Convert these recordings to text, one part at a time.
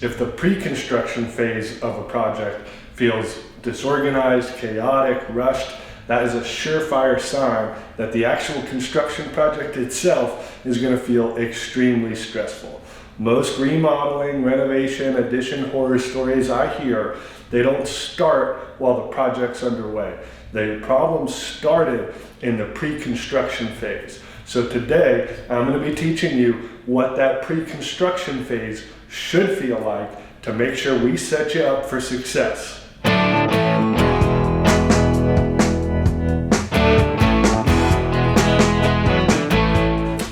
If the pre-construction phase of a project feels disorganized, chaotic, rushed, that is a surefire sign that the actual construction project itself is going to feel extremely stressful. Most remodeling, renovation, addition horror stories I hear, they don't start while the project's underway. The problem started in the pre-construction phase. So today, I'm going to be teaching you what that pre-construction phase should feel like to make sure we set you up for success.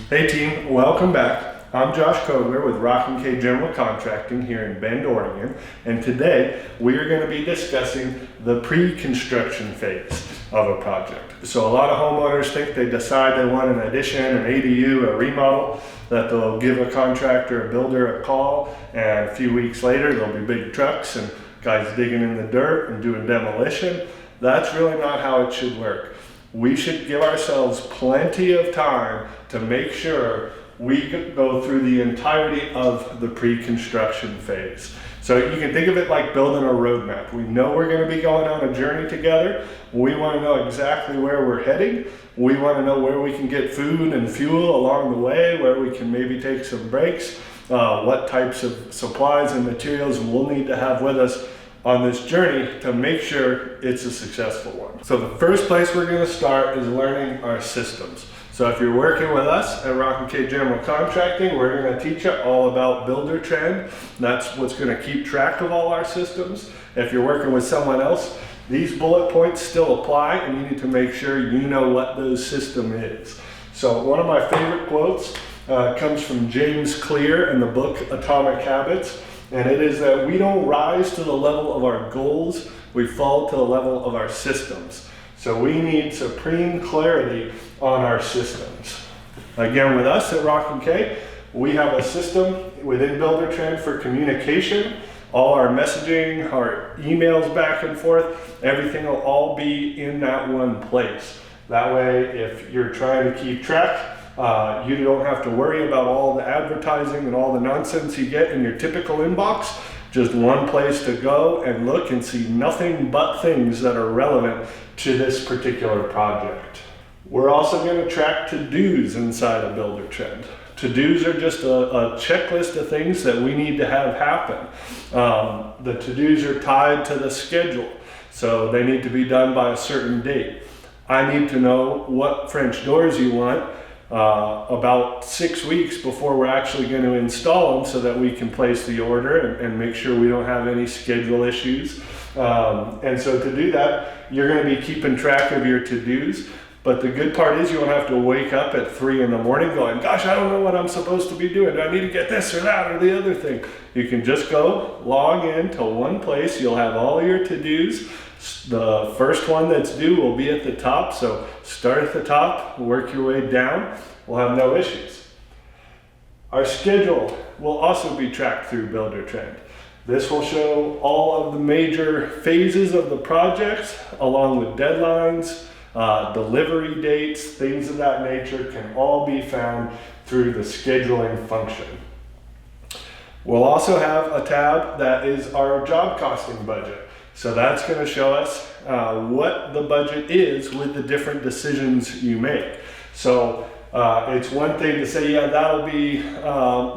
Hey team, welcome back. I'm Josh Kogler with Rockin General Contracting here in Bend, Oregon, and today we are going to be discussing the pre-construction phase of a project. So a lot of homeowners think they decide they want an addition, an ADU, a remodel, that they'll give a contractor, a builder a call, and a few weeks later there'll be big trucks and guys digging in the dirt and doing demolition. That's really not how it should work. We should give ourselves plenty of time to make sure we go through the entirety of the pre-construction phase. So you can think of it like building a roadmap. We know we're going to be going on a journey together. We want to know exactly where we're heading. We want to know where we can get food and fuel along the way, where we can maybe take some breaks, what types of supplies and materials we'll need to have with us on this journey to make sure it's a successful one. So the first place we're going to start is learning our systems. So if you're working with us at Rockin General Contracting, we're going to teach you all about Builder Trend. That's what's going to keep track of all our systems. If you're working with someone else, these bullet points still apply, and you need to make sure you know what those system is. So one of my favorite quotes comes from James Clear in the book Atomic Habits, and it is that we don't rise to the level of our goals, we fall to the level of our systems. So we need supreme clarity on our systems. Again, with us at Rockin, we have a system within Builder Trend for communication. All our messaging, our emails back and forth, everything will all be in that one place. That way, if you're trying to keep track, you don't have to worry about all the advertising and all the nonsense you get in your typical inbox. Just one place to go and look and see nothing but things that are relevant to this particular project. We're also going to track to-dos inside of Builder Trend. To-dos are just a checklist of things that we need to have happen. The to-dos are tied to the schedule, so they need to be done by a certain date. I need to know what French doors you want about 6 weeks before we're actually going to install them so that we can place the order and make sure we don't have any schedule issues. And so to do that, you're going to be keeping track of your to-dos. But the good part is you won't have to wake up at 3 in the morning going, gosh, I don't know what I'm supposed to be doing. Do I need to get this or that or the other thing? You can just go log in to one place. You'll have all your to-dos. The first one that's due will be at the top. So start at the top, work your way down. We'll have no issues. Our schedule will also be tracked through Builder Trend. This will show all of the major phases of the project along with deadlines, delivery dates, things of that nature can all be found through the scheduling function. We'll also have a tab that is our job costing budget. So that's going to show us what the budget is with the different decisions you make. So it's one thing to say, yeah, that'll be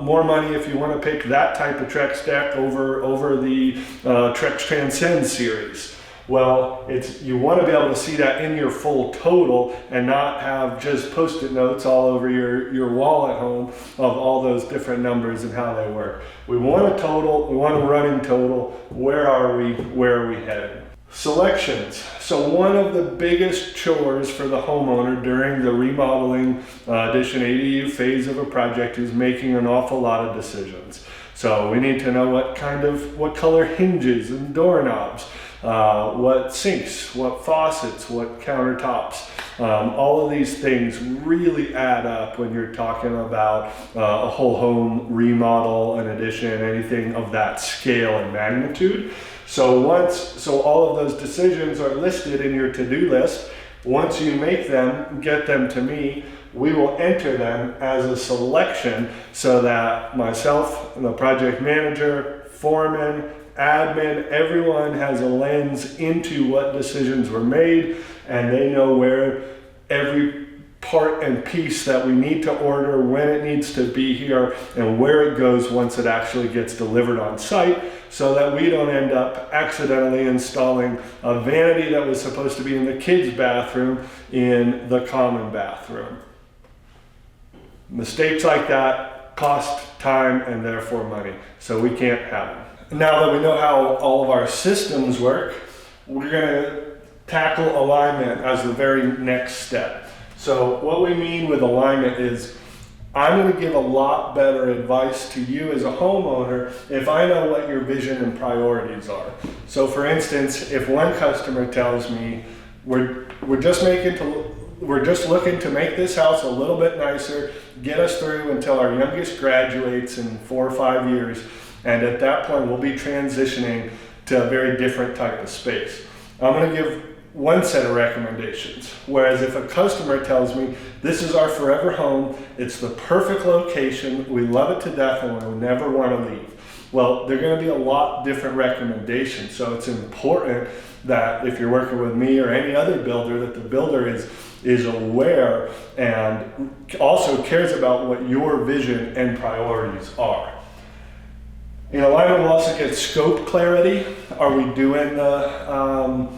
more money if you want to pick that type of Trex stack over the Trex Transcend series. Well, you want to be able to see that in your full total and not have just Post-it notes all over your wall at home of all those different numbers and how they work. We want a total, we want a running total. Where are we headed? Selections. So one of the biggest chores for the homeowner during the remodeling, addition, ADU phase of a project is making an awful lot of decisions. So we need to know what color hinges and doorknobs, what sinks, what faucets, what countertops. All of these things really add up when you're talking about a whole home remodel, an addition, anything of that scale and magnitude. So all of those decisions are listed in your to-do list. Once you make them, get them to me, we will enter them as a selection so that myself, the project manager, foreman, admin, everyone has a lens into what decisions were made, and they know where every part and piece that we need to order, when it needs to be here, and where it goes once it actually gets delivered on site, so that we don't end up accidentally installing a vanity that was supposed to be in the kids' bathroom in the common bathroom. Mistakes like that cost time and therefore money, so we can't have them. Now that we know how all of our systems work, we're going to tackle alignment as the very next step. So what we mean with alignment is I'm going to give a lot better advice to you as a homeowner if I know what your vision and priorities are. So for instance, if one customer tells me we're just looking to make this house a little bit nicer, get us through until our youngest graduates in 4 or 5 years, and at that point we'll be transitioning to a very different type of space. I'm going to give one set of recommendations. Whereas if a customer tells me this is our forever home, it's the perfect location, we love it to death and we'll never want to leave. Well, they're going to be a lot different recommendations. So it's important that if you're working with me or any other builder, that the builder is aware and also cares about what your vision and priorities are. In alignment, we'll also get scope clarity. Are we doing the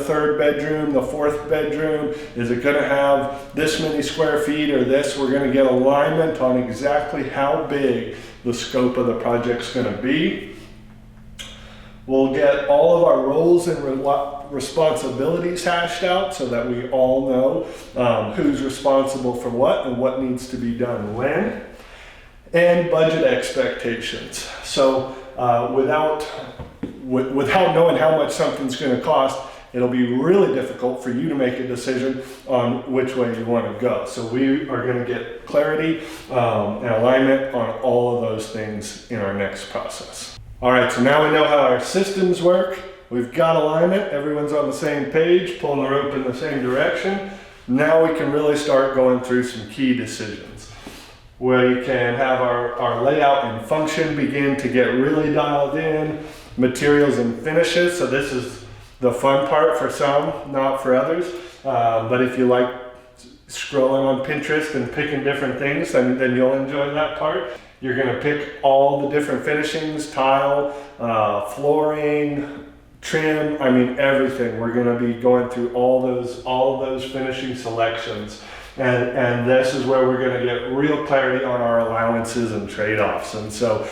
third bedroom, the fourth bedroom? Is it going to have this many square feet or this? We're going to get alignment on exactly how big the scope of the project's going to be. We'll get all of our roles and responsibilities hashed out so that we all know who's responsible for what and what needs to be done when. And budget expectations. So without knowing how much something's going to cost, it'll be really difficult for you to make a decision on which way you want to go. So we are going to get clarity and alignment on all of those things in our next process. All right, so now we know how our systems work. We've got alignment. Everyone's on the same page, pulling the rope in the same direction. Now we can really start going through some key decisions, where you can have our layout and function begin to get really dialed in, materials and finishes. So this is the fun part for some, not for others. But if you like scrolling on Pinterest and picking different things, then you'll enjoy that part. You're gonna pick all the different finishings, tile, flooring, trim, I mean everything. We're gonna be going through all of those finishing selections. And this is where we're going to get real clarity on our allowances and trade-offs. And so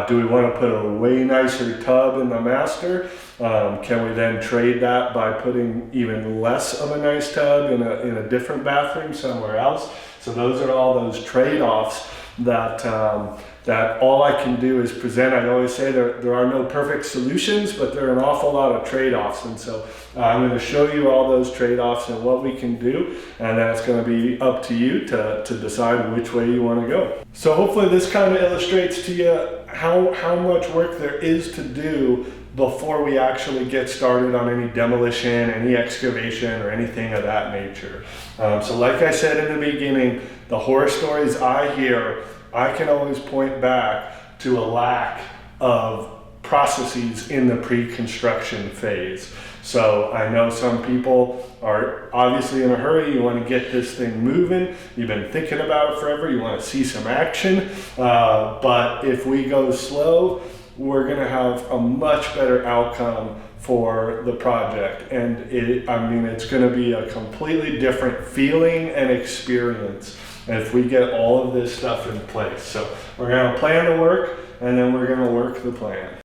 do we want to put a way nicer tub in the master? Can we then trade that by putting even less of a nice tub in a different bathroom somewhere else? So those are all those trade-offs that all I can do is present. I always say there are no perfect solutions, but there are an awful lot of trade-offs. And so I'm going to show you all those trade-offs and what we can do, and that's going to be up to you to decide which way you want to go. So hopefully this kind of illustrates to you how much work there is to do before we actually get started on any demolition, any excavation, or anything of that nature. So like I said in the beginning, the horror stories I hear, I can always point back to a lack of processes in the pre-construction phase. So I know some people are obviously in a hurry. You want to get this thing moving. You've been thinking about it forever. You want to see some action. But if we go slow, we're going to have a much better outcome for the project. And it's going to be a completely different feeling and experience if we get all of this stuff in place. So we're going to plan the work, and then we're going to work the plan.